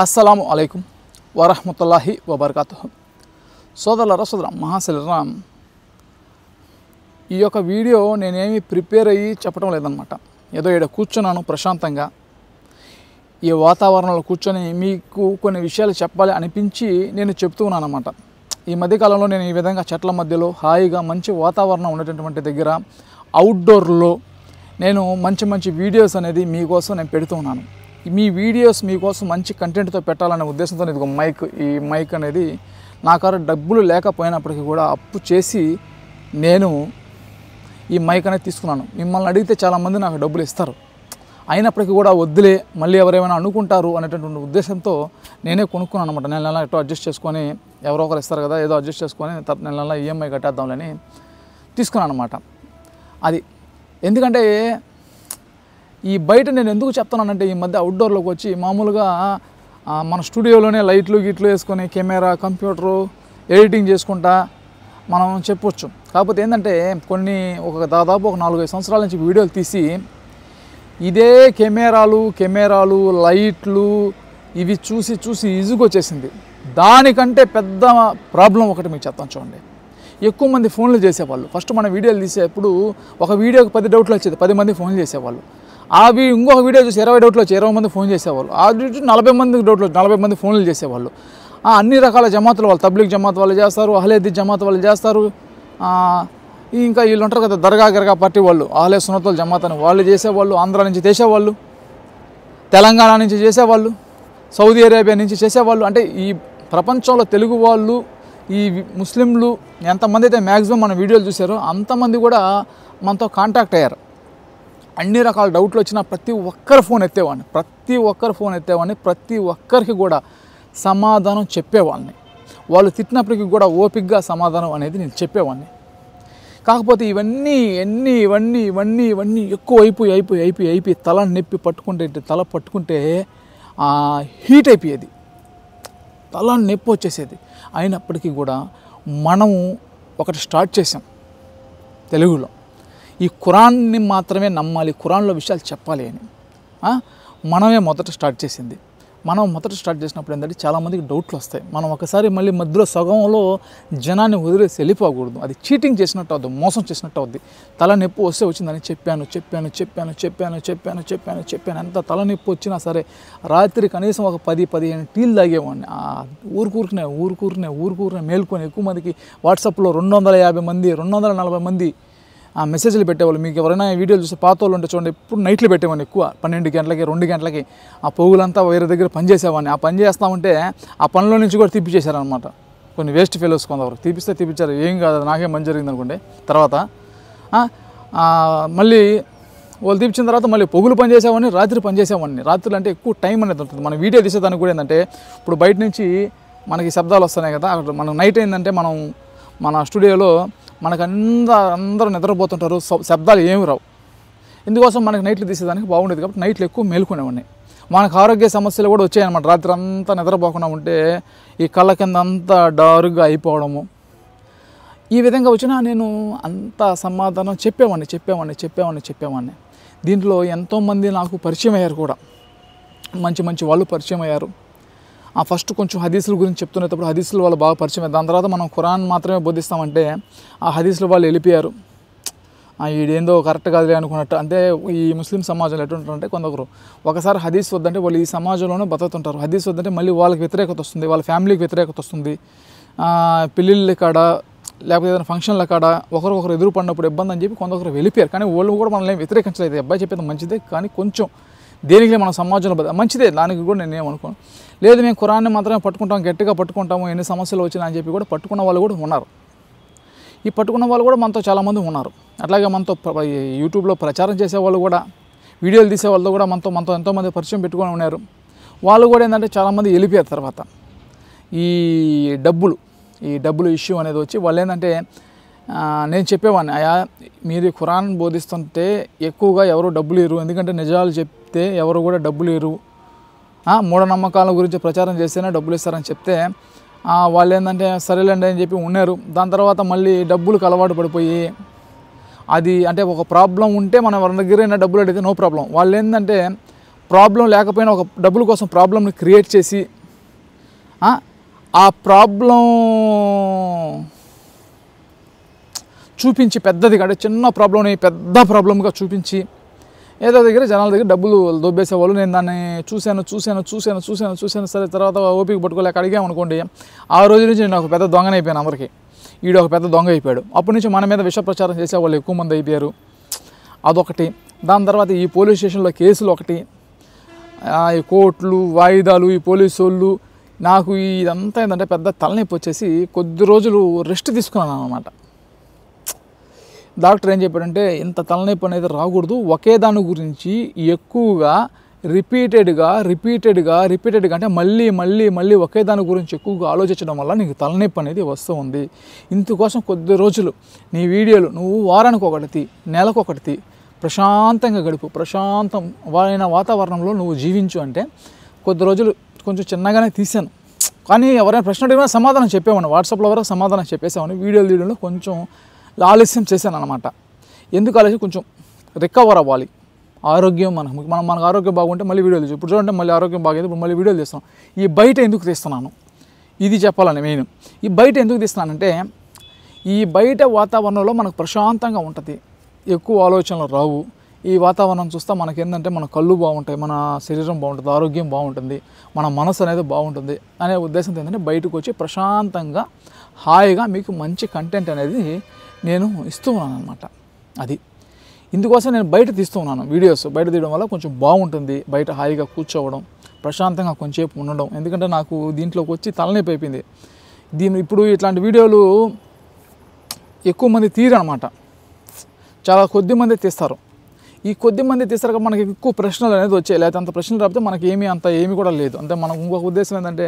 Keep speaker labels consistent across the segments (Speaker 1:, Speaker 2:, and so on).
Speaker 1: అస్సలాము అలైకుం వరహ్మతుల్లాహి వబర్కాతుహు. సోదరులారా, మహాశిలరా, ఈ యొక్క వీడియో నేనేమి ప్రిపేర్ అయ్యి చెప్పడం లేదనమాట. ఏదో ఇక్కడ కూర్చున్నాను ప్రశాంతంగా, ఈ వాతావరణంలో కూర్చొని మీకు కొన్ని విషయాలు చెప్పాలి అనిపించి నేను చెప్తూ ఉన్నాను అన్నమాట. ఈ మధ్యకాలంలో నేను ఈ విధంగా చెట్ల మధ్యలో హాయిగా మంచి వాతావరణం ఉండేటటువంటి దగ్గర అవుట్డోర్లో నేను మంచి వీడియోస్ అనేది మీకోసం నేను పెడుతూ ఉన్నాను. మీ వీడియోస్ మీకోసం మంచి కంటెంట్తో పెట్టాలనే ఉద్దేశంతో ఇదిగో ఈ మైక్ అనేది నా కారు డబ్బులు లేకపోయినప్పటికీ కూడా అప్పు చేసి నేను ఈ మైక్ అనేది తీసుకున్నాను. మిమ్మల్ని అడిగితే చాలామంది నాకు డబ్బులు ఇస్తారు, అయినప్పటికీ కూడా వద్దులే మళ్ళీ ఎవరేమైనా అనుకుంటారు అనేటటువంటి ఉద్దేశంతో నేనే కొనుక్కున్నాను అనమాట. నెల ఎటో అడ్జస్ట్ చేసుకొని, ఎవరో ఒకరు ఇస్తారు కదా, ఏదో అడ్జస్ట్ చేసుకొని నెల ఈఎంఐ కట్టేద్దాంలని తీసుకున్నాను అనమాట. అది ఎందుకంటే ఈ బయట నేను ఎందుకు చెప్తున్నానంటే, ఈ మధ్య అవుట్డోర్లోకి వచ్చి మామూలుగా మన స్టూడియోలోనే లైట్లు వేసుకొని కెమెరా కంప్యూటరు ఎడిటింగ్ చేసుకుంటా మనం చెప్పొచ్చు. కాకపోతే ఏంటంటే దాదాపు ఒక 4-5 సంవత్సరాల నుంచి వీడియోలు తీసి ఇదే కెమెరాలు లైట్లు ఇవి చూసి ఇసుగొచ్చేసింది. దానికంటే పెద్ద ప్రాబ్లం ఒకటి మీకు చెప్తాను చూడండి. ఎక్కువ మంది ఫోన్లు చేసేవాళ్ళు. ఫస్ట్ మన వీడియోలు తీసేప్పుడు ఒక వీడియోకి 10 డౌట్లు వచ్చేది, 10 మంది ఫోన్లు చేసేవాళ్ళు. ఇంకొక వీడియో చూసి 20 డౌట్లు వచ్చి 20 మంది ఫోన్ చేసేవాళ్ళు. ఆ 40 మంది డౌట్లు వచ్చి 40 మంది ఫోన్లు చేసేవాళ్ళు. అన్ని రకాల జమాతులు వాళ్ళు, తబ్లీగ్ జమాత్ వాళ్ళు చేస్తారు, అహ్లే జమాత్ వాళ్ళు చేస్తారు, ఇంకా వీళ్ళు ఉంటారు కదా దర్గా పార్టీ వాళ్ళు, అహ్లే సున్నతుల్ జమాత్ అని వాళ్ళు చేసేవాళ్ళు, ఆంధ్ర నుంచి చేసేవాళ్ళు, తెలంగాణ నుంచి చేసేవాళ్ళు, సౌదీ అరేబియా నుంచి చేసేవాళ్ళు. అంటే ఈ ప్రపంచంలో తెలుగు వాళ్ళు, ఈ ముస్లింలు ఎంతమంది అయితే మ్యాక్సిమం మన వీడియోలు చూసారో అంతమంది కూడా మనతో కాంటాక్ట్ అయ్యారు. అన్ని రకాల డౌట్లు వచ్చినా ప్రతి ఒక్కరి ఫోన్ ఎత్తేవాడిని, ప్రతి ఒక్కరికి కూడా సమాధానం చెప్పేవాడిని. వాళ్ళు తిట్టినప్పటికీ కూడా ఓపికగా సమాధానం అనేది నేను చెప్పేవాడిని. కాకపోతే ఇవన్నీ ఎక్కువ అయిపోయి తల నొప్పి పట్టుకుంటే హీట్ అయిపోయేది, తల నొప్పి వచ్చేసేది. అయినప్పటికీ కూడా మనము ఒకటి స్టార్ట్ చేసాం తెలుగులో, ఈ ఖురాన్ని మాత్రమే నమ్మాలి, ఖురాన్లో విషయాలు చెప్పాలి అని మనమే మొదట స్టార్ట్ చేసింది. మనం మొదట స్టార్ట్ చేసినప్పుడు ఏంటంటే చాలామందికి డౌట్లు వస్తాయి. మనం ఒకసారి మళ్ళీ మధ్యలో సగంలో జనాన్ని వదిలేసి వెళ్ళిపోకూడదు. అది చీటింగ్ చేసినట్టు అవుద్ది, మోసం చేసినట్టు అవుద్ది. తలనొప్పి వచ్చిందని చెప్పాను. ఎంత తలనొప్పి వచ్చినా సరే రాత్రి కనీసం ఒక 10-15 టీలు తాగేవాడిని. ఊరుకూరినే మేల్కొని ఎక్కువ మందికి వాట్సాప్లో 250 మంది 240 మంది మెసేజ్లు పెట్టేవాళ్ళు. మీకు ఎవరైనా వీడియోలు చూస్తే పాత వాళ్ళు ఉంటే చూడండి, ఎప్పుడు నైట్లు పెట్టేవాడిని ఎక్కువ 12 గంటలకి 2 గంటలకి. ఆ పోగులంతా వేరే దగ్గర పని చేసేవాడిని. ఆ పని చేస్తామంటే ఆ పనిలో నుంచి కూడా తీపిచ్చేశారనమాట. కొన్ని వేస్ట్ ఫెలోస్ కొంతవరకు తీపిచ్చారు. ఏం కాదు, నాకేం మంచి జరిగింది అనుకోండి. తర్వాత మళ్ళీ వాళ్ళు తీపిచ్చిన తర్వాత మళ్ళీ పొగులు పని చేసేవాడిని, రాత్రి పని చేసేవాడిని. రాత్రులు అంటే ఎక్కువ టైం అనేది ఉంటుంది. మన వీడియో తీసేదానికి కూడా ఏంటంటే, ఇప్పుడు బయట నుంచి మనకి శబ్దాలు వస్తున్నాయి కదా, అక్కడ మనం నైట్ ఏంటంటే మన స్టూడియోలో మనకు అందరూ నిద్రపోతుంటారు, శబ్దాలు ఏమి రావు. ఇందుకోసం మనకి నైట్లు తీసేదానికి బాగుండేది కాబట్టి నైట్లు ఎక్కువ మేలుకునేవాడిని. మనకు ఆరోగ్య సమస్యలు కూడా వచ్చాయన్నమాట. రాత్రి అంతా నిద్రపోకుండా ఉంటే ఈ కళ్ళ కింద అంతా డార్క్గా అయిపోవడము, ఈ విధంగా వచ్చినా నేను అంత సమాధానం చెప్పేవాడిని. దీంట్లో ఎంతోమంది నాకు పరిచయం అయ్యారు కూడా, మంచి వాళ్ళు పరిచయం అయ్యారు. ఫస్ట్ కొంచెం హదీసుల గురించి చెప్తున్నప్పుడు హదీసులు వాళ్ళు బాగా పరిచయం. దాని తర్వాత మనం ఖురాన్ మాత్రమే బోధిస్తామంటే ఆ హదీసులు వాళ్ళు వెళ్ళిపోయారు. ఈడేందో కరెక్ట్ కాదులే అనుకున్నట్టు. అంటే ఈ ముస్లిం సమాజంలో ఎటుంటారంటే కొందరు ఒకసారి హదీస్ వద్దంటే వాళ్ళు ఈ సమాజంలోనే బతుకుతుంటారు. హదీస్ వద్దంటే మళ్ళీ వాళ్ళకి వ్యతిరేకత వస్తుంది, వాళ్ళ ఫ్యామిలీకి వ్యతిరేకత వస్తుంది. పెళ్ళిళ్ళ కాడ లేకపోతే ఏదైనా ఫంక్షన్ల కాడ ఒకరు ఎదురు పడినప్పుడు ఇబ్బంది అని చెప్పి కొందరు వెళ్ళిపోయారు. కానీ వాళ్ళు కూడా మనల్ని వ్యతిరేకించలేదు. అబ్బాయి చెప్పేది మంచిదే, కానీ కొంచెం దేనికి మన సమాజంలో మంచిదే, దానికి కూడా నేను ఏమనుకోను. లేదు మేము ఖురాన్ని మాత్రమే పట్టుకుంటాం, గట్టిగా పట్టుకుంటాము, ఎన్ని సమస్యలు వచ్చినా అని చెప్పి కూడా పట్టుకున్న వాళ్ళు కూడా ఉన్నారు. ఈ పట్టుకున్న వాళ్ళు కూడా మనతో చాలామంది ఉన్నారు. అట్లాగే మనతో యూట్యూబ్లో ప్రచారం చేసేవాళ్ళు కూడా, వీడియోలు తీసే వాళ్ళు కూడా మనతో ఎంతోమంది పరిచయం పెట్టుకొని ఉన్నారు. వాళ్ళు కూడా ఏంటంటే చాలామంది వెళ్ళిపోయారు. తర్వాత ఈ డబ్బులు ఇష్యూ అనేది వచ్చి వాళ్ళు ఏంటంటే, నేను చెప్పేవాడిని, మీరు ఖురాన్ బోధిస్తుంటే ఎక్కువగా ఎవరు డబ్బులు ఇరు, ఎందుకంటే నిజాలు చెప్తే ఎవరు కూడా డబ్బులు ఇరు, మూఢనమ్మకాల గురించి ప్రచారం చేస్తేనే డబ్బులు ఇస్తారని చెప్తే వాళ్ళు ఏంటంటే సరేలేండి అని చెప్పి ఉన్నారు. దాని తర్వాత మళ్ళీ డబ్బులకు అలవాటు పడిపోయి అది అంటే ఒక ప్రాబ్లం ఉంటే మనం ఎవరి దగ్గరైనా డబ్బులు అడిగితే నో ప్రాబ్లం. వాళ్ళు ఏంటంటే ప్రాబ్లం లేకపోయినా ఒక డబ్బుల కోసం ప్రాబ్లంని క్రియేట్ చేసి ఆ ప్రాబ్లం చూపించి పెద్దది అంటే చిన్న ప్రాబ్లంని పెద్ద ప్రాబ్లంగా చూపించి ఏదో దగ్గర జనాల దగ్గర డబ్బులు దొబ్బేసేవాళ్ళు. నేను దాన్ని చూశాను. సరే తర్వాత ఓపిక పట్టుకోలేక అడిగామనుకోండి, ఆ రోజు నుంచి నేను ఒక పెద్ద దొంగనైపోయాను. అందరికీ ఈడు ఒక పెద్ద దొంగ అయిపోయాడు. అప్పటి నుంచి మన మీద విష ప్రచారం చేసేవాళ్ళు ఎక్కువ మంది అయిపోయారు. అదొకటి. దాని తర్వాత ఈ పోలీస్ స్టేషన్లో కేసులు ఒకటి, ఈ కోర్టులు, వాయిదాలు, ఈ పోలీసు వాళ్ళు, నాకు ఇదంతా ఏంటంటే పెద్ద తలనొప్పి వచ్చేసి కొద్ది రోజులు రెస్ట్ తీసుకున్నాను అన్నమాట. డాక్టర్ ఏం చెప్పాడంటే, ఇంత తలనొప్పి అనేది రాకూడదు, ఒకే దాని గురించి ఎక్కువగా రిపీటెడ్గా అంటే మళ్ళీ ఒకే దాని గురించి ఎక్కువగా ఆలోచించడం వల్ల నీకు తలనొప్పి అనేది వస్తూ ఉంది. ఇందుకోసం కొద్ది రోజులు నీ వీడియోలు నువ్వు వారానికి ఒకటి, నెలకొకటి ప్రశాంతంగా గడుపు, ప్రశాంతమైన వాతావరణంలో నువ్వు జీవించు అంటే కొద్ది రోజులు కొంచెం చిన్నగానే తీశాను. కానీ ఎవరైనా ప్రశ్న అడిగినా సమాధానం చెప్పేవాడిని, వాట్సాప్లో ఎవరైనా సమాధానం చెప్పేసామని. వీడియోలు తీయడంలో కొంచెం ఆలస్యం చేశాను అనమాట. ఎందుకు ఆలస్యం? కొంచెం రికవర్ అవ్వాలి. ఆరోగ్యం మనకు ఆరోగ్యం బాగుంటే మళ్ళీ వీడియోలు తీస్తాం. ఇప్పుడు చూడండి మళ్ళీ ఆరోగ్యం బాగైతే ఇప్పుడు మళ్ళీ వీడియోలు తీస్తాం. ఈ బయట ఎందుకు తీస్తున్నాను ఇది చెప్పాలని మెయిన్. ఈ బయట ఎందుకు తీస్తున్నానంటే, ఈ బయట వాతావరణంలో మనకు ప్రశాంతంగా ఉంటుంది, ఎక్కువ ఆలోచనలు రావు. ఈ వాతావరణం చూస్తే మనకేంటంటే మన కళ్ళు బాగుంటాయి, మన శరీరం బాగుంటుంది, ఆరోగ్యం బాగుంటుంది, మన మనసు అనేది బాగుంటుంది అనే ఉద్దేశంతో ఏంటంటే బయటకు వచ్చి ప్రశాంతంగా హాయిగా మీకు మంచి కంటెంట్ అనేది నేను ఇస్తూ ఉన్నాను అనమాట. అది ఇందుకోసం నేను బయట తీస్తూ ఉన్నాను వీడియోస్. బయట తీయడం వల్ల కొంచెం బాగుంటుంది, బయట హాయిగా కూర్చోవడం, ప్రశాంతంగా కొంచెంసేపు ఉండడం. ఎందుకంటే నాకు దీంట్లోకి వచ్చి తలనొప్పి అయిపోయింది. ఇప్పుడు ఇట్లాంటి వీడియోలు ఎక్కువ మంది తీరనమాట, చాలా కొద్ది మంది తీస్తారు. ఈ కొద్ది మంది తీస్తారు మనకి ఎక్కువ ప్రశ్నలు అనేది వచ్చాయి. లేకపోతే అంత ప్రశ్నలు రాకపోతే మనకి ఏమీ కూడా లేదు. అంటే మనకు ఇంకొక ఉద్దేశం ఏంటంటే,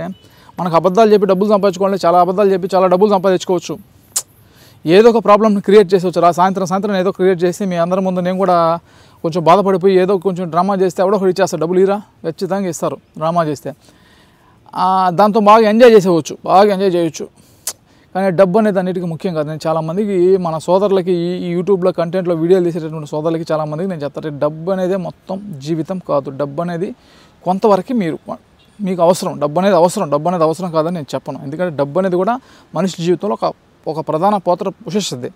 Speaker 1: మనకు అబద్ధాలు చెప్పి డబ్బులు సంపాదించుకోవాలి, చాలా అబద్ధాలు చెప్పి చాలా డబ్బులు సంపాదించుకోవచ్చు, ఏదో ఒక ప్రాబ్లమ్ని క్రియేట్ చేసేవచ్చు. సాయంత్రం ఏదో క్రియేట్ చేసి మీ అందరి ముందు నేను కూడా కొంచెం బాధపడిపోయి ఏదో కొంచెం డ్రామా చేస్తే ఎవడో ఒకటి ఇచ్చేస్తారు, డబ్బులు ఇరా ఖచ్చితంగా ఇస్తారు డ్రామా చేస్తే. దాంతో బాగా ఎంజాయ్ చేయొచ్చు. కానీ డబ్బు అనేది అన్నిటికీ ముఖ్యం కాదు. నేను చాలామందికి మన సోదరులకి ఈ యూట్యూబ్లో కంటెంట్లో వీడియోలు తీసేటటువంటి సోదరులకి చాలామందికి నేను చెప్తాను, డబ్బు అనేది మొత్తం జీవితం కాదు. డబ్బు అనేది కొంతవరకు మీకు అవసరం. డబ్బు అనేది అవసరం కాదని నేను చెప్పను. ఎందుకంటే డబ్బు అనేది కూడా మనిషి జీవితంలో ఒక ప్రధాన పాత్ర పోషిస్తుంది,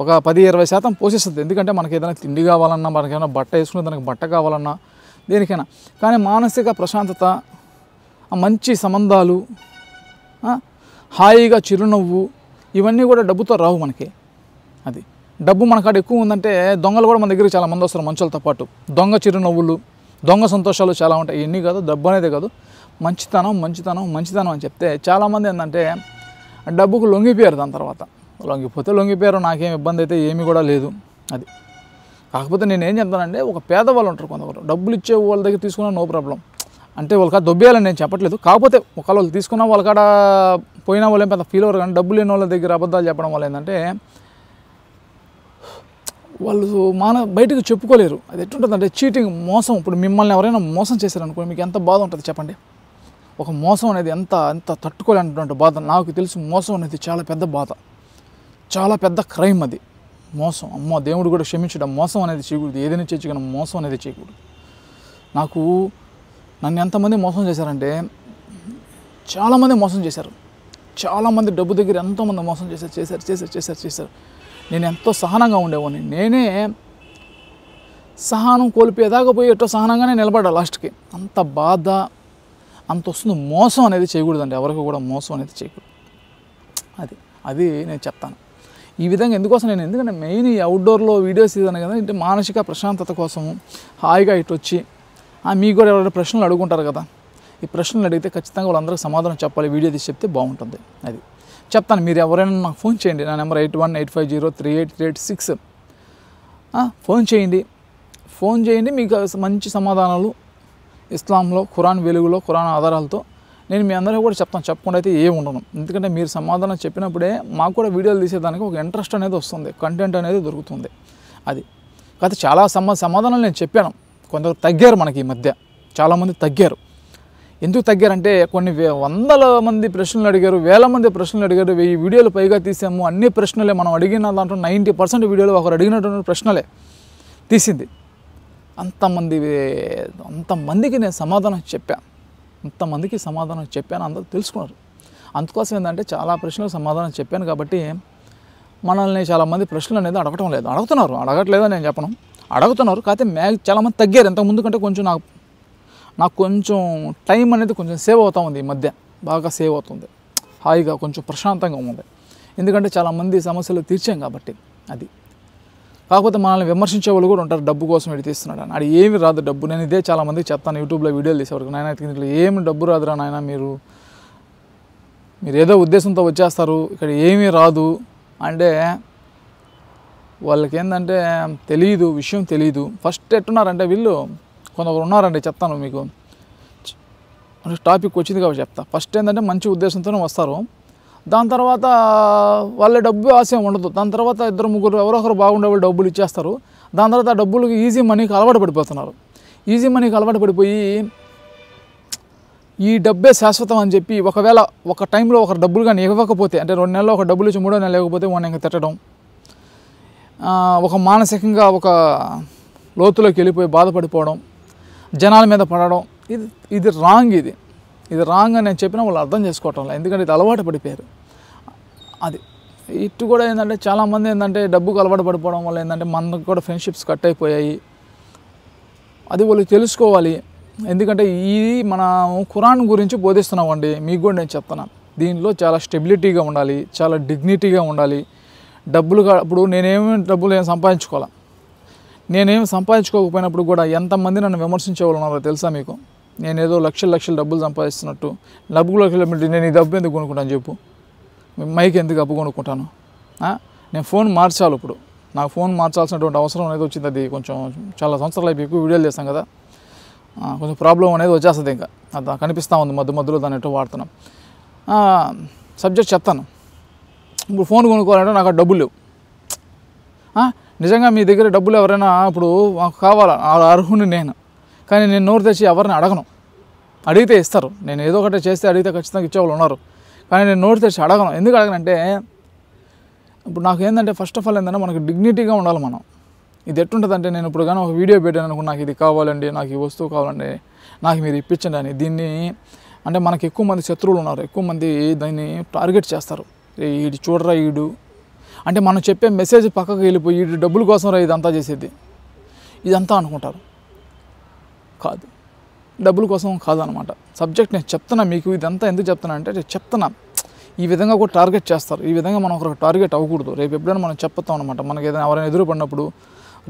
Speaker 1: ఒక 10-20% పోషిస్తుంది. ఎందుకంటే మనకి ఏదైనా తిండి కావాలన్నా, మనకేమైనా బట్ట వేసుకునే దానికి బట్ట కావాలన్నా, దేనికైనా. కానీ మానసిక ప్రశాంతత, మంచి సంబంధాలు, హాయిగా చిరునవ్వు, ఇవన్నీ కూడా డబ్బుతో రావు మనకి. అది డబ్బు మన కాడ ఎక్కువ ఉందంటే దొంగలు కూడా మన దగ్గరికి చాలా మంది వస్తారు మనుషులతో పాటు. దొంగ చిరునవ్వులు, దొంగ సంతోషాలు చాలా ఉంటాయి. ఇవన్నీ కాదు, డబ్బు అనేది కాదు, మంచితనం అని చెప్తే చాలామంది ఏంటంటే డబ్బుకు లొంగిపోయారు. దాని తర్వాత లొంగిపోయారు, నాకేం ఇబ్బంది అయితే ఏమీ కూడా లేదు. అది కాకపోతే నేనేం చెప్తానంటే, ఒక పేదవాళ్ళు ఉంటారు కొంతవరకు, డబ్బులు ఇచ్చే వాళ్ళ దగ్గర తీసుకున్నా నో ప్రాబ్లం. అంటే వాళ్ళకాడ దొబ్బేయాలని నేను చెప్పట్లేదు. కాకపోతే ఒకవేళ వాళ్ళు తీసుకున్న వాళ్ళకాడ పోయినా వాళ్ళు ఏం పెద్ద ఫీల్ అవ్వరు. కానీ డబ్బులు లేని వాళ్ళ దగ్గర అబద్ధాలు చెప్పడం వల్ల ఏంటంటే వాళ్ళు బయటకు చెప్పుకోలేరు. అది ఎట్టుంటుందంటే చీటింగ్, మోసం. ఇప్పుడు మిమ్మల్ని ఎవరైనా మోసం చేశారనుకో మీకు ఎంత బాధ ఉంటుంది చెప్పండి. ఒక మోసం అనేది ఎంత తట్టుకోలేనటువంటి బాధ. నాకు తెలుసు మోసం అనేది చాలా పెద్ద బాధ, చాలా పెద్ద క్రైమ్ అది మోసం. అమ్మో, దేవుడు కూడా క్షమించడం. మోసం అనేది చేయకూడదు, ఏదైనా చేయొచ్చు కానీ మోసం అనేది చేయకూడదు. నన్ను ఎంతమంది మోసం చేశారంటే, చాలామంది మోసం చేశారు. చాలామంది డబ్బు దగ్గర ఎంతోమంది మోసం చేశారు. నేను ఎంతో సహనంగా ఉండేవాడిని. నేనే సహనం కోల్పోయేదాకా పోయి ఎట్టో సహనంగానే నిలబడ్డా లాస్ట్కి. అంత బాధ అంత వస్తుంది. మోసం అనేది చేయకూడదండి, ఎవరికి కూడా మోసం అనేది చేయకూడదు. అది నేను చెప్తాను. ఈ విధంగా ఎందుకంటే మెయిన్ ఈ అవుట్డోర్లో వీడియోస్ ఇదాను కదా, అంటే మానసిక ప్రశాంతత కోసము హాయిగా ఇటు వచ్చి మీకు కూడా ఎవరైనా ప్రశ్నలు అడుగుంటారు కదా, ఈ ప్రశ్నలు అడిగితే ఖచ్చితంగా వాళ్ళందరికీ సమాధానం చెప్పాలి. వీడియో తీసి చెప్తే బాగుంటుంది. అది చెప్తాను. మీరు ఎవరైనా నాకు ఫోన్ చేయండి. నా నెంబర్ 8185038386. ఫోన్ చేయండి. మీకు మంచి సమాధానాలు ఇస్లాంలో, ఖురాన్ వెలుగులో, ఖురాన్ ఆధారాలతో నేను మీ అందరికీ కూడా చెప్తాను. చెప్పకుండా అయితే ఏమి ఉండను. ఎందుకంటే మీరు సమాధానం చెప్పినప్పుడే మాకు కూడా వీడియోలు తీసేదానికి ఒక ఇంట్రెస్ట్ అనేది వస్తుంది, కంటెంట్ అనేది దొరుకుతుంది. అది కాకపోతే చాలా సమాధానాలు నేను చెప్పాను. కొందరు తగ్గారు, మనకి ఈ మధ్య చాలామంది తగ్గారు. ఎందుకు తగ్గారంటే కొన్ని వందల మంది ప్రశ్నలు అడిగారు, వేల మంది ప్రశ్నలు అడిగారు, 1000 వీడియోలు పైగా తీసాము. అన్ని ప్రశ్నలే మనం అడిగిన దాంట్లో 90% వీడియోలు ఒకరు అడిగినటువంటి ప్రశ్నలే తీసింది. అంతమందికి నేను సమాధానం చెప్పాను. అంతమందికి సమాధానం చెప్పాను, అందరూ తెలుసుకున్నారు. అందుకోసం ఏంటంటే చాలా ప్రశ్నలకు సమాధానం చెప్పాను కాబట్టి మనల్ని చాలామంది ప్రశ్నలు అనేది అడగటం లేదు. అడగట్లేదని నేను చెప్పను, అడుగుతున్నారు. కాకపోతే చాలామంది తగ్గారు. ఇంతకుముందు కంటే కొంచెం నాకు కొంచెం టైం అనేది కొంచెం సేవ్ అవుతూ ఉంది. ఈ మధ్య బాగా సేవ్ అవుతుంది, హాయిగా కొంచెం ప్రశాంతంగా ఉంది. ఎందుకంటే చాలామంది సమస్యలు తీర్చాం కాబట్టి. అది కాకపోతే మనల్ని విమర్శించే వాళ్ళు కూడా ఉంటారు, డబ్బు కోసం ఇది తీస్తున్నాడు అని. అది ఏమి రాదు డబ్బు. నేను ఇదే చాలామందికి చెప్తాను యూట్యూబ్లో వీడియోలు తీసేవరకు, నాయన ఇట్లా ఏమి డబ్బు రాదురా నాయన, మీరు ఏదో ఉద్దేశంతో వచ్చేస్తారు, ఇక్కడ ఏమీ రాదు అంటే వాళ్ళకి ఏంటంటే తెలియదు, విషయం తెలియదు. ఫస్ట్ ఎట్టున్నారంటే వీళ్ళు కొందరు ఉన్నారండి, చెప్తాను మీకు. టాపిక్ వచ్చింది కాబట్టి చెప్తా. ఫస్ట్ ఏంటంటే మంచి ఉద్దేశంతోనే వస్తారు. దాని తర్వాత వాళ్ళ డబ్బు ఆశయం ఉండదు. దాని తర్వాత 2-3 ఎవరొకరు బాగుండే వాళ్ళు డబ్బులు ఇచ్చేస్తారు. దాని తర్వాత ఆ డబ్బులకి ఈజీ మనీకి అలవాటు పడిపోతున్నారు. ఈజీ మనీకి అలవాటు పడిపోయి ఈ డబ్బే శాశ్వతం అని చెప్పి ఒకవేళ ఒక టైంలో ఒకరు డబ్బులు కానీ ఇవ్వకపోతే, అంటే 2 నెలల్లో ఒక డబ్బులు ఇచ్చి 3వ నెల ఇవ్వకపోతే వాడిని ఇంకా తిట్టడం, ఒక మానసికంగా ఒక లోతులోకి వెళ్ళిపోయి బాధపడిపోవడం, జనాల మీద పడడం, ఇది రాంగ్. ఇది రాంగ్ అని నేను చెప్పినా వాళ్ళు అర్థం చేసుకోవటంలో, ఎందుకంటే ఇది అలవాటు పడిపోయారు. అది ఇటు కూడా ఏంటంటే చాలామంది ఏంటంటే డబ్బుకు అలవాటు పడిపోవడం వల్ల ఏంటంటే మనకు కూడా ఫ్రెండ్షిప్స్ కట్ అయిపోయాయి. అది వాళ్ళు తెలుసుకోవాలి. ఎందుకంటే మన ఖురాన్ గురించి బోధిస్తున్నామండి, మీకు కూడా నేను చెప్తున్నాను. దీనిలో చాలా స్టెబిలిటీగా ఉండాలి, చాలా డిగ్నిటీగా ఉండాలి. ఇప్పుడు డబ్బులు ఏం సంపాదించుకోవాలా, నేనేం సంపాదించుకోకపోయినప్పుడు కూడా ఎంతమంది నన్ను విమర్శించే వాళ్ళు ఉన్నారో తెలుసా మీకు? నేనేదో లక్షలు డబ్బులు సంపాదిస్తున్నట్టు, నేను ఈ డబ్బు ఎందుకు కొనుక్కుంటాను చెప్పు, మైక్ ఎందుకు అప్పు కొనుక్కుంటాను? నేను ఫోన్ మార్చాలి. ఇప్పుడు నాకు ఫోన్ మార్చాల్సినటువంటి అవసరం అనేది వచ్చింది. అది కొంచెం చాలా సంవత్సరాలు అయిపోయి ఎక్కువ వీడియోలు చేస్తాం కదా, కొంచెం ప్రాబ్లం అనేది వచ్చేస్తుంది. ఇంకా అది కనిపిస్తూ ఉంది మధ్యలో దాన్ని ఎటో వాడుతున్నాం. సబ్జెక్ట్ చెప్తాను. ఇప్పుడు ఫోన్ కొనుక్కోవాలంటే నాకు డబ్బులు లేవు. నిజంగా మీ దగ్గర డబ్బులు ఎవరైనా ఇప్పుడు మాకు కావాలా, అర్హుని నేను, కానీ నేను నోరు తెచ్చి ఎవరిని అడగను. అడిగితే ఇస్తారు, నేను ఏదో ఒకటి చేస్తే అడిగితే ఖచ్చితంగా ఇచ్చేవాళ్ళు ఉన్నారు, కానీ నేను నోరు తెచ్చి అడగను. ఎందుకు అడగనంటే ఇప్పుడు నాకు ఏంటంటే ఫస్ట్ ఆఫ్ ఆల్ ఏంటంటే మనకు డిగ్నిటీగా ఉండాలి మనం. ఇది ఎట్టుంటుందంటే నేను ఇప్పుడు కానీ ఒక వీడియో పెట్టాను అనుకో, నాకు ఇది కావాలండి, నాకు ఈ వస్తువు కావాలండి, నాకు మీరు ఇప్పించండి అని. దీన్ని అంటే మనకు ఎక్కువ మంది శత్రువులు ఉన్నారు, ఎక్కువ మంది దాన్ని టార్గెట్ చేస్తారు. వీడు చూడరా వీడు అంటే మనం చెప్పే మెసేజ్ పక్కకు వెళ్ళిపోయి వీడు డబ్బుల కోసం రా ఇదంతా చేసేది, ఇదంతా అనుకుంటారు. కాదు, డబ్బుల కోసం కాదనమాట. సబ్జెక్ట్ నేను చెప్తున్నా మీకు. ఇదంతా ఎందుకు చెప్తున్నా అంటే చెప్తున్నా, ఈ విధంగా కూడా టార్గెట్ చేస్తారు. ఈ విధంగా మనం ఒకరికి టార్గెట్ అవ్వకూడదు. రేపు ఎప్పుడైనా మనం చెప్తాం అనమాట. మనకి ఏదైనా ఎవరైనా ఎదురు పడినప్పుడు,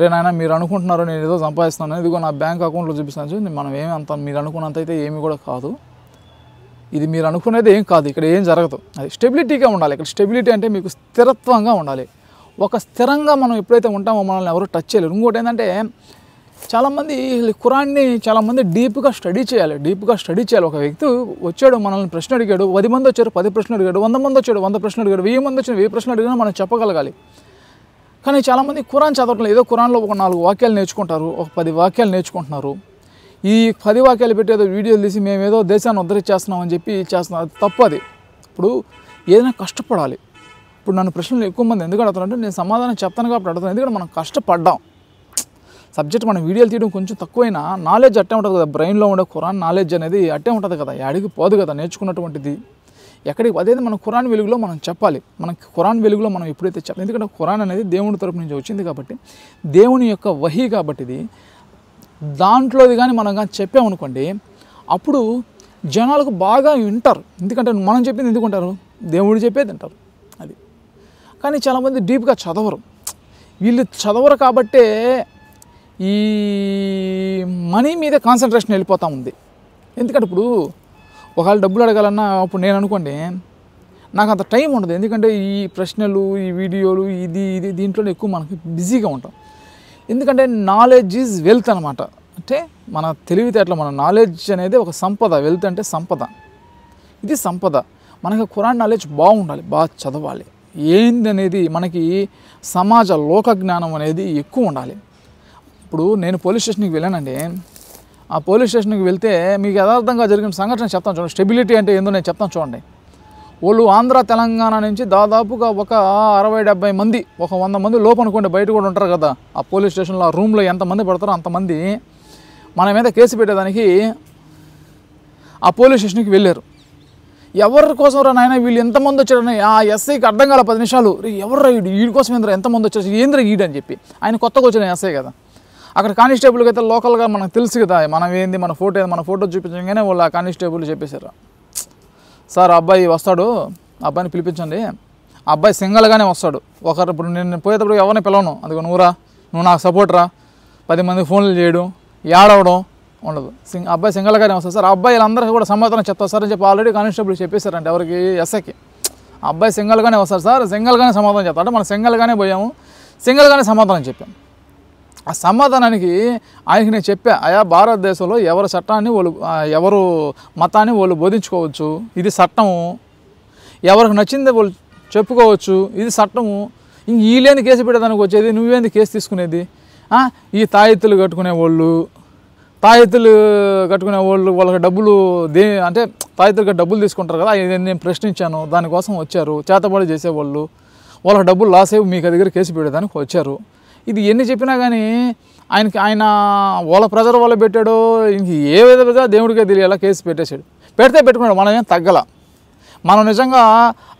Speaker 1: నాయన మీరు అనుకుంటున్నారు నేను ఏదో సంపాదిస్తున్నాను, ఇదిగో నా బ్యాంక్ అకౌంట్లో చూపిస్తాను, మనం ఏమి అంత మీరు అనుకున్నంత అయితే ఏమి కూడా కాదు. ఇది మీరు అనుకునేది ఏం కాదు, ఇక్కడ ఏం జరగదు. అది స్టెబిలిటీగా ఉండాలి. ఇక్కడ స్టెబిలిటీ అంటే మీకు స్థిరత్వంగా ఉండాలి. ఒక స్థిరంగా మనం ఎప్పుడైతే ఉంటామో మనల్ని ఎవరు టచ్ చేయలేరు. ఇంకోటి ఏంటంటే చాలామంది ఖురాన్ని చాలామంది డీప్గా స్టడీ చేయాలి. ఒక వ్యక్తి వచ్చాడు, మనల్ని ప్రశ్న అడిగాడు, 10 మంది వచ్చారు 10 ప్రశ్నలు అడిగాడు, 100 మంది వచ్చాడు 100 ప్రశ్నలు అడిగాడు, 1000 మంది వచ్చారు 1000 ప్రశ్నలు అడిగినా మనం చెప్పగలగాలి. కానీ చాలామంది ఖురాన్ చదవట్లేదు. ఏదో ఖురాన్లో ఒక 4 వాక్యాలు నేర్చుకుంటారు, ఒక 10 వాక్యాలు నేర్చుకుంటున్నారు. ఈ 10 వాక్యాలు పెట్టేదో వీడియోలు తీసి మేమేదో దేశాన్ని ఉద్ధరించేస్తున్నామని చెప్పి చేస్తున్నాం. అది తప్పు. అది ఇప్పుడు ఏదైనా కష్టపడాలి. ఇప్పుడు నన్ను ప్రశ్నలు ఎక్కువ మంది ఎందుకు అడుగుతారంటే నేను సమాధానం చెప్తాను కాబట్టి అడుగుతాను. ఎందుకంటే మనం కష్టపడ్డాం. సబ్జెక్ట్ మనం వీడియోలు తీయడం కొంచెం తక్కువైనా నాలెడ్జ్ అట్టే ఉంటుంది కదా, బ్రెయిన్లో ఉండే ఖురాన్ నాలెడ్జ్ అనేది అట్టే ఉంటుంది కదా, యాడికి పోదు కదా నేర్చుకున్నటువంటిది. ఎక్కడికి అదేది మన ఖురాన్ వెలుగులో మనం చెప్పాలి. మనకి ఖురాన్ వెలుగులో మనం ఎప్పుడైతే చెప్పాలి, ఎందుకంటే ఖురాన్ అనేది దేవుని తరపు నుంచి వచ్చింది కాబట్టి, దేవుని యొక్క వహీ కాబట్టి ఇది. దాంట్లోది కానీ మనం కానీ చెప్పామనుకోండి, అప్పుడు జనాలకు బాగా వింటారు. ఎందుకంటే మనం చెప్పింది ఎందుకుంటారు, దేవుడు చెప్పేది వింటారు. అది కానీ చాలామంది డీప్గా చదవరు. వీళ్ళు చదవరు కాబట్టే ఈ మనీ మీద కాన్సన్ట్రేషన్ వెళ్ళిపోతూ ఉంది. ఎందుకంటే ఇప్పుడు ఒకవేళ డబ్బులు అడగాలన్నా ఇప్పుడు నేను అనుకోండి, నాకు అంత టైం ఉండదు. ఎందుకంటే ఈ ప్రశ్నలు, ఈ వీడియోలు, ఇది దీంట్లో ఎక్కువ మనకి బిజీగా ఉంటాం. ఎందుకంటే నాలెడ్జ్ ఈజ్ వెల్త్ అనమాట. అంటే మన తెలివితేటలో మన నాలెడ్జ్ అనేది ఒక సంపద. వెల్త్ అంటే సంపద, ఇది సంపద. మనకి ఖురాన్ నాలెడ్జ్ బాగుండాలి, బాగా చదవాలి. ఏందనేది మనకి సమాజ లోక జ్ఞానం అనేది ఎక్కువ ఉండాలి. ఇప్పుడు నేను పోలీస్ స్టేషన్కి వెళ్ళానండి. ఆ పోలీస్ స్టేషన్కి వెళ్తే మీకు యథార్థంగా జరిగిన సంఘటన చెప్తాను చూడండి. స్టెబిలిటీ అంటే ఏందో నేను చెప్తాను చూడండి. వాళ్ళు ఆంధ్ర తెలంగాణ నుంచి దాదాపుగా ఒక 60-70 మంది, ఒక 100 మంది లోపు అనుకోండి, బయట కూడా ఉంటారు కదా ఆ పోలీస్ స్టేషన్లో. ఆ రూమ్లో ఎంతమంది పడతారో అంతమంది మన మీద కేసు పెట్టేదానికి ఆ పోలీస్ స్టేషన్కి వెళ్ళారు. ఎవరి కోసం రా నాయన వీళ్ళు ఎంతమంది వచ్చారని ఆ ఎస్ఐకి అర్థం కాల 10 నిమిషాలు. ఎవరు రా వీడి కోసం ఏంద్రా ఎంతమంది వచ్చారు, ఏంద్రా ఈడు అని చెప్పి. ఆయన కొత్తగా వచ్చిన ఎస్ఐ కదా. అక్కడ కానిస్టేబుల్కి అయితే లోకల్గా మనకు తెలుసు కదా మనం ఏంది, మన ఫోటో చూపించగానే వాళ్ళు ఆ కానిస్టేబుల్ చెప్పేశారు, సార్ అబ్బాయి వస్తాడు, అబ్బాయిని పిలిపించండి, ఆ అబ్బాయి సింగల్గానే వస్తాడు. ఒకరు ఇప్పుడు నేను పోయేటప్పుడు ఎవరిని పిలవను, అదిగో నువ్వు నాకు సపోర్ట్ రా, 10 మంది ఫోన్లు చేయడం ఏడవడం ఉండదు. అబ్బాయి సింగల్గానే వస్తాడు సార్, ఆ అబ్బాయిలందరికీ కూడా సమాధానం చెప్తారు సార్ అని చెప్పి ఆల్రెడీ కానిస్టేబుల్ చెప్పేశారంటే ఎవరికి, ఎస్ఐకి. అబ్బాయి సింగల్గానే వస్తాడు సార్, సింగల్గానే సమాధానం చెప్తాడు. అంటే మనం సింగల్గానే పోయాము, సింగల్గానే సమాధానం చెప్పాం. ఆ సమాధానానికి ఆయనకి నేను చెప్పా, అయా భారతదేశంలో ఎవరి చట్టాన్ని వాళ్ళు, ఎవరు మతాన్ని వాళ్ళు బోధించుకోవచ్చు, ఇది చట్టము, ఎవరికి నచ్చింది వాళ్ళు చెప్పుకోవచ్చు, ఇది చట్టము. ఇంక వీళ్ళేంది కేసు పెట్టేదానికి వచ్చేది, నువ్వేంది కేసు తీసుకునేది. ఈ తాయెత్తులు కట్టుకునే వాళ్ళు వాళ్ళకి డబ్బులు అంటే తాయెత్తులుగా డబ్బులు తీసుకుంటారు కదా, నేను ప్రశ్నించాను, దానికోసం వచ్చారు. చేతబడి చేసేవాళ్ళు, వాళ్ళకి డబ్బులు లాస్ అయ్యి మీకు దగ్గర కేసు పెట్టేదానికి వచ్చారు. ఇది ఎన్ని చెప్పినా కానీ ఆయన వాళ్ళ ప్రెజర్ వల్ల పెట్టాడో ఇంక ఏ విధంగా దేవుడికే తెలియాలా కేసు పెట్టేశాడు. పెట్టుకున్నాడు, మనం ఏం తగ్గల. మనం నిజంగా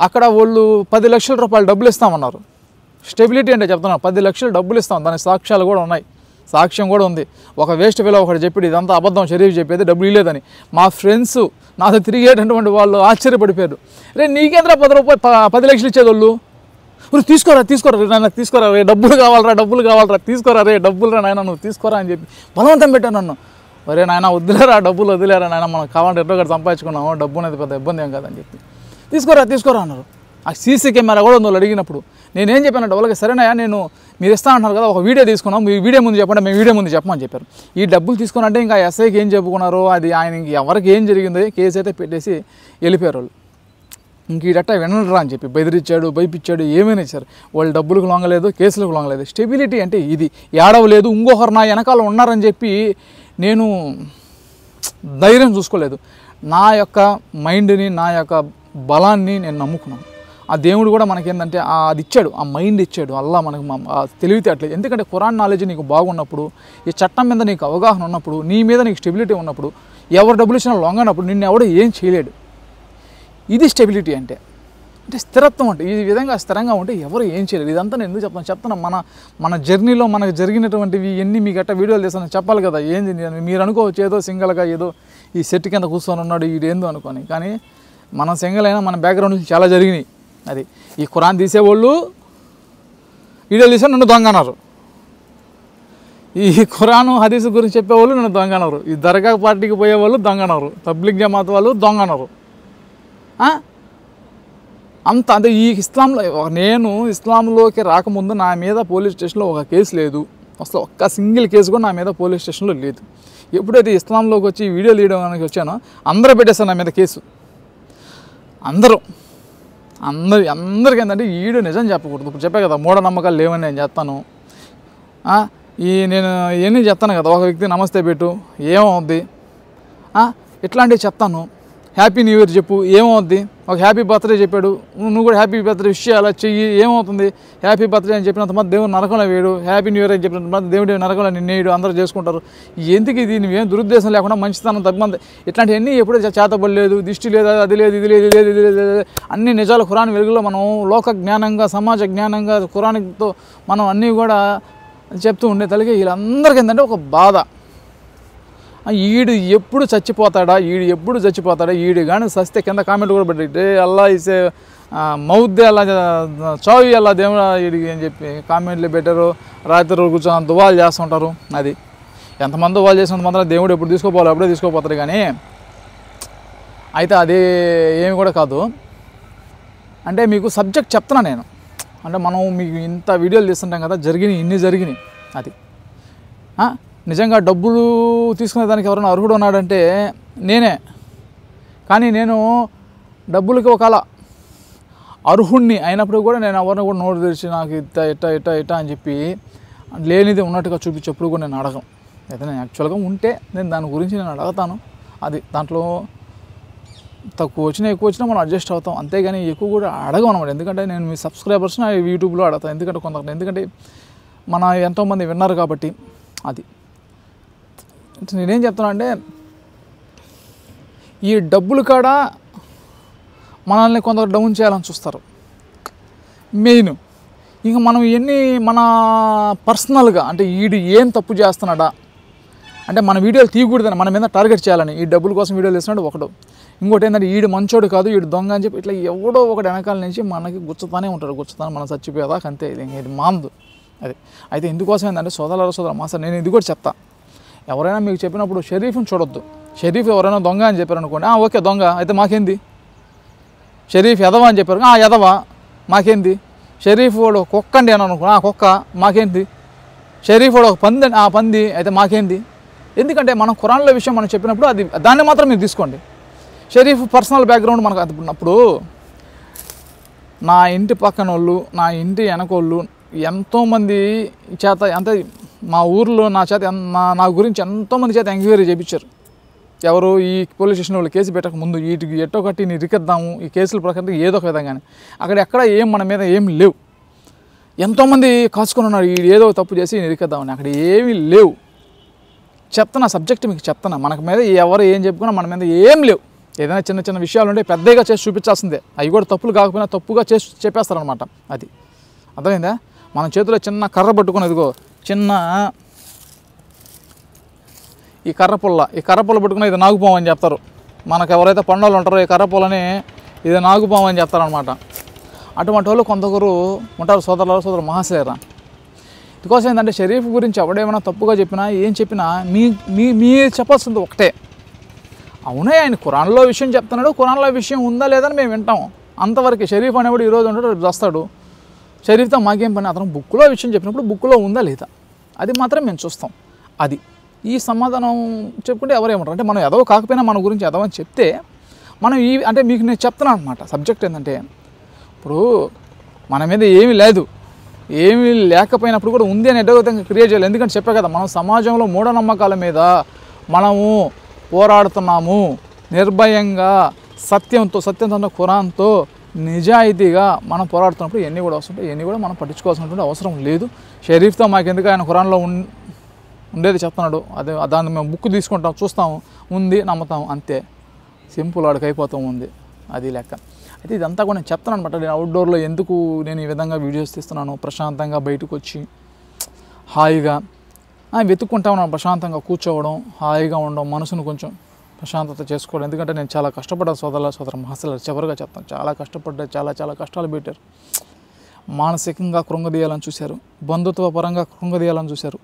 Speaker 1: అక్కడ వాళ్ళు 10 లక్షల రూపాయలు డబ్బులు ఇస్తామన్నారు. స్టెబిలిటీ అంటే చెప్తున్నాను, 10 లక్షలు డబ్బులు ఇస్తాం, దానికి సాక్ష్యాలు కూడా ఉన్నాయి, సాక్ష్యం కూడా ఉంది. ఒక వేస్ట్ ఫెలో ఒకటి చెప్పాడు ఇదంతా అబద్ధం, షరీఫ్ చెప్పేది డబ్బులు ఇవ్వలేదని. మా ఫ్రెండ్స్ నాతో తిరిగేటటువంటి వాళ్ళు ఆశ్చర్యపడిపోయారు, రే నీకేంద్రా 10 లక్షలు ఇచ్చేది వాళ్ళు, తీసుకోరా నాయన తీసుకోరా, రే డబ్బులు కావాలరా తీసుకోరా, రే డబ్బులు రా నాయన నువ్వు తీసుకోరా అని చెప్పి బలవంతం పెట్టాను నన్ను. ఒరే నాయన వదిలేరా నాయన, మనం కావాలంటే ఎన్నో ఒకటి సంపాదించుకున్నాము, డబ్బు అనేది పెద్ద ఇబ్బంది ఏం కాదని చెప్పి తీసుకోరా అన్నారు. ఆ సీసీ కెమెరా కూడా వాళ్ళు అడిగినప్పుడు నేనేం చెప్పానంటే వాళ్ళకి, సరేనాయా మీరు ఇస్తా అంటున్నారు కదా, ఒక వీడియో తీసుకున్నాం, మీ వీడియో ముందు చెప్పండి, మేము వీడియో ముందు చెప్పమని చెప్పారు. ఈ డబ్బులు తీసుకున్నంటే ఇంకా ఎస్ఐకి ఏం చెప్పుకున్నారో, అది ఆయనకి ఎవరికి ఏం జరిగిందో కేసు అయితే పెట్టేసి వెళ్ళిపోయారు వాళ్ళు. ఇంక ఈ డట్టా వినరా అని చెప్పి బెదిరించాడు, భయపించాడు, ఏమైనా ఇచ్చారు. వాళ్ళు డబ్బులకు లొంగలేదు, కేసులకు లొంగలేదు. స్టెబిలిటీ అంటే ఇది, ఏడవలేదు, ఇంకొకరు నా వెనకాల ఉన్నారని చెప్పి నేను ధైర్యం చూసుకోలేదు. నా యొక్క మైండ్ని, నా యొక్క బలాన్ని నేను నమ్ముకున్నాను. ఆ దేవుడు కూడా మనకేంటంటే అది ఇచ్చాడు, ఆ మైండ్ ఇచ్చాడు, అల్లా మనకు తెలివితేటలేదు. ఎందుకంటే ఖురాన్ నాలెడ్జ్ నీకు బాగున్నప్పుడు, ఈ చట్టం మీద నీకు అవగాహన ఉన్నప్పుడు, నీ మీద నీకు స్టెబిలిటీ ఉన్నప్పుడు, ఎవరు డబ్బులు ఇచ్చినా లొంగనప్పుడు నిన్ను ఎవడో ఏం చేయలేడు. ఇది స్టెబిలిటీ అంటే స్థిరత్వం. అంటే ఈ విధంగా స్థిరంగా ఉంటే ఎవరు ఏం చేయలేరు. ఇదంతా నేను ఎందుకు చెప్తాను, మన జర్నీలో మనకు జరిగినటువంటివి ఎన్ని మీకు అట్లా వీడియోలు చేస్తాను చెప్పాలి కదా. ఏంది మీరు అనుకోవచ్చు ఏదో సింగల్గా ఏదో ఈ సెట్ కింద కూర్చొని ఉన్నాడు ఈడేందో అనుకొని, కానీ మనం సింగిల్ అయినా మన బ్యాక్గ్రౌండ్ నుంచి చాలా జరిగినాయి. అది ఈ ఖురాన్ తీసేవాళ్ళు వీడియోలు తీసే నన్ను దొంగ అన్నారు, ఈ ఖురాను హదీసు గురించి చెప్పేవాళ్ళు నన్ను దొంగ అన్నారు, ఈ దర్గా పార్టీకి పోయేవాళ్ళు దొంగ అన్నారు, తబ్లిగ్ జమాత్ వాళ్ళు దొంగ అన్నారు. అంత అంటే ఈ ఇస్లాంలో నేను ఇస్లాంలోకి రాకముందు నా మీద పోలీస్ స్టేషన్లో ఒక కేసు లేదు, అసలు ఒక్క సింగిల్ కేసు కూడా నా మీద పోలీస్ స్టేషన్లో లేదు. ఎప్పుడైతే ఇస్లాంలోకి వచ్చి వీడియో తీయడానికి వచ్చానో అందరూ పెట్టేస్తారు నా మీద కేసు. అందరికీ ఏంటంటే ఈడు నిజం చెప్పకూడదు. ఇప్పుడు చెప్పే కదా మూఢనమ్మకాలు లేవని నేను చెప్తాను, నేను ఇవన్నీ చెప్తాను కదా. ఒక వ్యక్తి నమస్తే పెట్టు ఏమవుద్ది, ఇట్లాంటివి చెప్తాను. హ్యాపీ న్యూ ఇయర్ చెప్పు ఏమవుద్ది, ఒక హ్యాపీ బర్త్డే చెప్పాడు నువ్వు కూడా హ్యాపీ బర్త్డే విష్ అలా చెయ్యి ఏమవుతుంది. హ్యాపీ బర్త్డే అని చెప్పినంత మంది దేవుడు నరకంలో వేయడు, హ్యాపీ న్యూ ఇయర్ అని చెప్పినంత మంది దేవుడు నరకంలో నిన్నేయడు, అందరూ చేసుకుంటారు. ఎందుకు ఇది నువ్వేం దురుద్దేశం లేకుండా మంచితనం తగ్గమంది ఇట్లాంటివన్నీ ఎప్పుడూ చేతబడలేదు, దిష్టి లేదా అది లేదు ఇది లేదు ఇది లేదు ఇది లేదు అన్ని నిజాలు ఖురాన్ వెలుగులో మనం లోక జ్ఞానంగా సమాజ జ్ఞానంగా ఖురాన్తో మనం అన్నీ కూడా చెప్తూ ఉండే తల్లికి వీళ్ళందరికీ ఏంటంటే ఒక బాధ, ఈడు ఎప్పుడు చచ్చిపోతాడా ఈడు కానీ సస్తే కింద కామెంట్ కూడా పెట్టే అల్లా ఇసే మౌద్దే అలా చావి అలా దేవుడా వీడికి అని చెప్పి కామెంట్లు పెట్టారు. రాత్రి కూర్చొని దువాలు చేస్తుంటారు. అది ఎంతమంది దువాలు చేసినంత మాత్రం దేవుడు ఎప్పుడు తీసుకోపోవాలి అప్పుడే తీసుకోపోతారు. కానీ అయితే అది ఏమి కూడా కాదు. అంటే మీకు సబ్జెక్ట్ చెప్తున్నా నేను, అంటే మనం మీకు ఇంత వీడియోలు తీస్తుంటాం కదా, ఇన్ని జరిగినాయి. అది నిజంగా డబ్బులు తీసుకునే దానికి ఎవరైనా అర్హుడు ఉన్నాడంటే నేనే. కానీ నేను డబ్బులకి ఒకవేళ అర్హుణ్ణి అయినప్పుడు కూడా నేను ఎవరిని కూడా నోటు తెరిచి నాకు ఇట్ట అని చెప్పి లేనిది ఉన్నట్టుగా చూపించేప్పుడు కూడా నేను అడగను. ఏదైనా యాక్చువల్గా ఉంటే నేను దాని గురించి నేను అడుగుతాను. అది దాంట్లో తక్కువ వచ్చినా ఎక్కువ వచ్చినా మనం అడ్జస్ట్ అవుతాం, అంతేగాని ఎక్కువ కూడా అడగం అనమాట. ఎందుకంటే నేను మీ సబ్స్క్రైబర్స్ని యూట్యూబ్లో అడుగుతాను, ఎందుకంటే మన ఎంతోమంది విన్నారు కాబట్టి. అది నేనేం చెప్తున్నా అంటే, ఈ డబ్బులు కాడ మనల్ని కొందరు డౌన్ చేయాలని చూస్తారు మెయిన్. ఇంకా మనం మన పర్సనల్గా అంటే వీడు ఏం తప్పు చేస్తున్నాడా అంటే మన వీడియోలు తీయకూడదని మన మీద టార్గెట్ చేయాలని ఈ డబ్బుల కోసం వీడియోలు వేస్తున్నాడు ఒకడు. ఇంకోటి ఏంటంటే వీడు మంచోడు కాదు, వీడు దొంగ అని చెప్పి ఇట్లా ఎవడో ఒకటి వెనకాల నుంచి మనకి గుచ్చుతానే ఉంటాడు, మనం చచ్చిపోయేదాకా అంతే. ఇది మాందు అది. అయితే ఇందుకోసం ఏంటంటే సోదర మాస్టర్ నేను ఇది కూడా చెప్తా, ఎవరైనా మీకు చెప్పినప్పుడు షరీఫ్ని చూడొద్దు. షరీఫ్ ఎవరైనా దొంగ అని చెప్పారు అనుకోండి, ఓకే దొంగ అయితే మాకేంది. షరీఫ్ ఎదవా అని చెప్పారు, ఎదవా మాకేంది. షరీఫ్ వాడు కుక్క అండి అని అనుకో, కుక్క మాకేంది. షరీఫ్ వాడు ఒక పంది, పంది అయితే మాకేంది. ఎందుకంటే మనం ఖురాన్లో విషయం మనం చెప్పినప్పుడు దాన్ని మాత్రం మీరు తీసుకోండి. షరీఫ్ పర్సనల్ బ్యాక్గ్రౌండ్ మనకు అప్పుడు నా ఇంటి పక్కన వాళ్ళు, నా ఇంటి వెనకోళ్ళు ఎంతోమంది చేత మా ఊర్లో నా గురించి ఎంతోమంది చేత ఎంక్వైరీ చేయించారు. ఎవరు ఈ పోలీస్ స్టేషన్ వాళ్ళు కేసు పెట్టక ముందు వీటికి ఎట్టో కట్టి ఇరికిద్దాము ఈ కేసుల ప్రకారం ఏదో ఒక విధంగానే. అక్కడ ఎక్కడ మన మీద ఏం లేవు. ఎంతోమంది కాచుకొని ఉన్నారు ఏదో తప్పు చేసి ఇరికిద్దామని, అక్కడ ఏమీ లేవు. చెప్తున్నా సబ్జెక్ట్ మీకు చెప్తున్నా, మనకు మీద ఎవరు ఏం చెప్పుకున్నా మన మీద ఏం లేవు. ఏదైనా చిన్న చిన్న విషయాలు ఉంటే పెద్దగా చేసి చూపించాల్సిందే, అవి కూడా తప్పులు కాకపోయినా తప్పుగా చేసి చెప్పేస్తారనమాట. అది అర్థమైందా. మన చేతిలో చిన్న కర్ర పట్టుకుని ఇదిగో చిన్న ఈ కర్ర పుల్ల పట్టుకుని ఇది నాగుపాము అని చెప్తారు. మనకు ఎవరైతే పండుగలు ఉంటారో ఈ కర్ర పుల్లని ఇది నాగుపాము అని చెప్తారనమాట. అటువంటి వాళ్ళు కొందరు ఉంటారు సోదరు మహాశయరా. ఇందుకోసం ఏంటంటే షరీఫ్ గురించి ఎవడేమైనా తప్పుగా చెప్పినా ఏం చెప్పినా మీ చెప్పాల్సింది ఒకటే, అవునే ఆయన ఖురాన్లో విషయం చెప్తున్నాడు, ఖురాన్లో విషయం ఉందా లేదని మేము వింటాం అంతవరకు. షరీఫ్ అనేవాడు ఈరోజు ఉంటాడు రేపు వస్తాడు, షరీఫ్తో మాకేం పని. అతను బుక్లో విషయం చెప్పినప్పుడు బుక్లో ఉందా లేదా అది మాత్రం మేము చూస్తాం. అది ఈ సమాధానం చెప్పుకుంటే ఎవరేమంటారు అంటే మనం ఎదవ కాకపోయినా మన గురించి ఎదవని చెప్తే మనం అంటే మీకు నేను చెప్తున్నాను అనమాట. సబ్జెక్ట్ ఏంటంటే ఇప్పుడు మన మీద ఏమీ లేదు, ఏమీ లేకపోయినప్పుడు కూడా ఉంది అని ఎన్నో విధంగా క్రియేట్ చేయాలి. ఎందుకంటే చెప్పే కదా మనం సమాజంలో మూఢనమ్మకాల మీద మనము పోరాడుతున్నాము నిర్భయంగా, సత్యంతో ఖురాన్తో నిజాయితీగా మనం పోరాడుతున్నప్పుడు ఇవన్నీ కూడా వస్తుంటాయి. ఇవన్నీ కూడా మనం పట్టించుకోవాల్సినటువంటి అవసరం లేదు. షరీఫ్తో మాకెందుకు, ఆయన ఖురాన్లో ఉండేది చెప్తున్నాడు, అదే దాన్ని మేము బుక్ తీసుకుంటాం, చూస్తాము, ఉంది, నమ్ముతాము, అంతే. సింపుల్, వాడికి అయిపోతాం ఉంది, అది లెక్క. అయితే ఇదంతా కూడా నేను చెప్తాను అనమాట. నేను అవుట్డోర్లో ఎందుకు నేను ఈ విధంగా వీడియోస్ తీస్తున్నాను, ప్రశాంతంగా బయటకు వచ్చి హాయిగా వెతుక్కుంటా ఉన్నాను, ప్రశాంతంగా కూర్చోవడం, హాయిగా ఉండడం, మనసును కొంచెం ప్రశాంతత చేసుకోవడం. ఎందుకంటే నేను చాలా కష్టపడ్డాను సోదర మహాశయులు, చివరిగా చెప్తాను, చాలా కష్టపడ్డా, చాలా కష్టాలు పెట్టారు. మానసికంగా కృంగదీయాలని చూశారు, బంధుత్వ పరంగా కృంగదీయాలని చూశారు.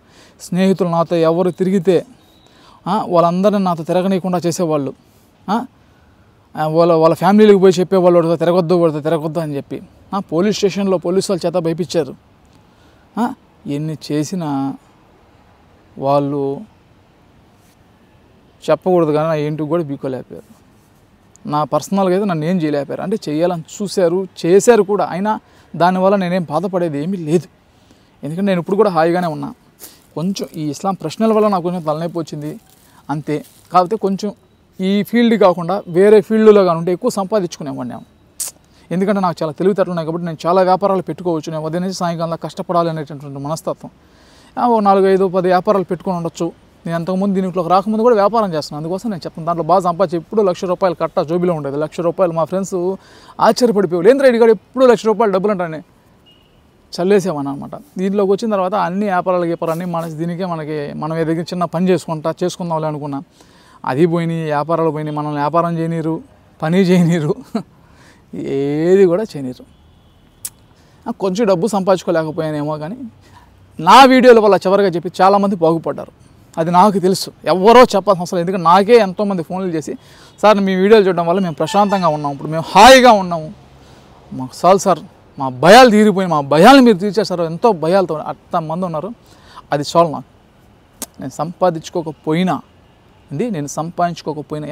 Speaker 1: స్నేహితులు నాతో ఎవరు తిరిగితే వాళ్ళందరినీ నాతో తిరగనీయకుండా చేసేవాళ్ళు, వాళ్ళ ఫ్యామిలీలకు పోయి చెప్పేవాళ్ళు వాడితో తిరగొద్దు అని చెప్పి పోలీస్ స్టేషన్లో పోలీసు వాళ్ళ చేత భయపించారు. ఎన్ని చేసినా వాళ్ళు చెప్పకూడదు కానీ నా ఇంటికి కూడా బీక్కోలేకపోయారు. నా పర్సనల్గా అయితే నన్ను ఏం చేయలేకపోయారు. అంటే చేయాలని చేశారు కూడా, అయినా దానివల్ల నేనేం బాధపడేది ఏమీ లేదు. ఎందుకంటే నేను ఇప్పుడు కూడా హాయిగానే ఉన్నా. కొంచెం ఈ ఇస్లాం ప్రశ్నల వల్ల నాకు కొంచెం తలనొప్పి వచ్చింది అంతే. కాకపోతే కొంచెం ఈ ఫీల్డ్ కాకుండా వేరే ఫీల్డ్లో కానీ ఉంటే ఎక్కువ సంపాదించుకునేవాడిని. ఎందుకంటే నాకు చాలా తెలివితేటలు ఉన్నాయి కాబట్టి నేను చాలా వ్యాపారాలు పెట్టుకోవచ్చు. నేను ఉదయం నుంచి సాయంకాలం కష్టపడాలి అనేటటువంటి మనస్తత్వం. 4, 5, 10 వ్యాపారాలు పెట్టుకొని ఉండొచ్చు. నేను అంతకుముందు దీంట్లోకి రాకముందు కూడా వ్యాపారం చేస్తున్నాను. అందుకోసం నేను చెప్తాను, దాంట్లో బాగా సంపాదించి ఎప్పుడు ₹1,00,000 కట్ట జోబీలో ఉండేది. ₹1,00,000 మా ఫ్రెండ్స్ ఆశ్చర్యపడిపోయారు, ఏంద్ర రెడ్డి గారు ఎప్పుడు ₹1,00,000 డబ్బులు అంటానే చల్లేసామని అనమాట. దీంట్లోకి వచ్చిన తర్వాత అన్ని వ్యాపారాలన్నీ మానేసి దీనికే మనం ఏదైనా చిన్న పని చేసుకుందాంలే అనుకున్నా. అది పోయినాయి, వ్యాపారాలు పోయినాయి, మనల్ని వ్యాపారం చేయనీరు, పని చేయనీరు, ఏది కూడా చేయనీరు. కొంచెం డబ్బు సంపాదించుకోలేకపోయానేమో కానీ నా వీడియోల వల్ల చివరిగా చెప్పి చాలామంది బాగుపడ్డారు. అది నాకు తెలుసు, ఎవరో చెప్పాల్సిన అవసరం. ఎందుకంటే నాకే ఎంతోమంది ఫోన్లు చేసి, సార్ మీ వీడియోలు చూడడం వల్ల మేము ప్రశాంతంగా ఉన్నాము, ఇప్పుడు మేము హాయిగా ఉన్నాము, మాకు చాలు సార్, మా భయాలు తీరిపోయి, మా భయాలు మీరు తీర్చేస్తారు, ఎంతో భయాలతో అంతమంది ఉన్నారు. అది చాలు నాకు. నేను సంపాదించుకోకపోయినా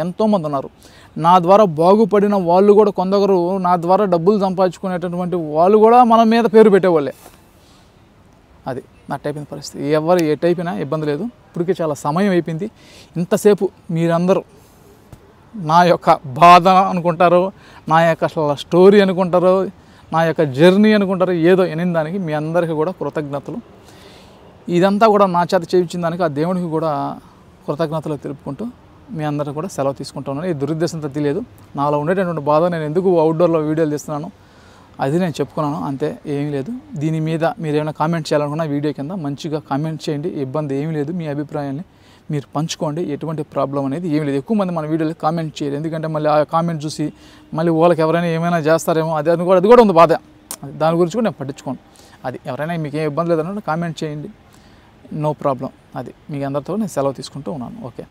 Speaker 1: ఎంతోమంది ఉన్నారు. నా ద్వారా బాగుపడిన వాళ్ళు కూడా కొందరు, నా ద్వారా డబ్బులు సంపాదించుకునేటటువంటి వాళ్ళు కూడా మన మీద పేరు పెట్టేవాళ్ళే. అది నా టైప్ పరిస్థితి. ఎవరు ఏ టైప్ అయినా ఇబ్బంది లేదు. ఇప్పటికే చాలా సమయం అయిపోయింది. ఇంతసేపు మీరందరూ నా యొక్క బాధ అనుకుంటారు, నా యొక్క అసలు స్టోరీ అనుకుంటారు, నా యొక్క జర్నీ అనుకుంటారు, ఏదో వినిన దానికి మీ అందరికీ కూడా కృతజ్ఞతలు. ఇదంతా కూడా నా చేత చేయించిన దానికి ఆ దేవునికి కూడా కృతజ్ఞతలు తెలుపుకుంటూ మీ అందరూ కూడా సెలవు తీసుకుంటున్నాను. ఈ దురుద్దేశంతో తెలియదు, నాలో ఉండేటటువంటి బాధ నేను ఎందుకు అవుట్డోర్లో వీడియోలు తీస్తున్నాను అది నేను చెప్పుకున్నాను, అంతే, ఏమీ లేదు. దీని మీద మీరు ఏమైనా కామెంట్ చేయాలనుకున్నా వీడియో కింద మంచిగా కామెంట్ చేయండి, ఇబ్బంది ఏమీ లేదు. మీ అభిప్రాయాన్ని మీరు పంచుకోండి, ఎటువంటి ప్రాబ్లం అనేది ఏమీ లేదు. ఎక్కువ మంది మన వీడియోలో కామెంట్ చేయరు, ఎందుకంటే మళ్ళీ ఆ కామెంట్ చూసి మళ్ళీ వాళ్ళకి ఎవరైనా ఏమైనా చేస్తారేమో అది కూడా ఉంది బాధ. దాని గురించి కూడా నేను పట్టించుకోను. అది ఎవరైనా మీకు ఏం ఇబ్బంది లేదన్నట్టు కామెంట్ చేయండి, నో ప్రాబ్లం. అది మీకు అందరితో నేను సెలవు తీసుకుంటూ ఉన్నాను. ఓకే.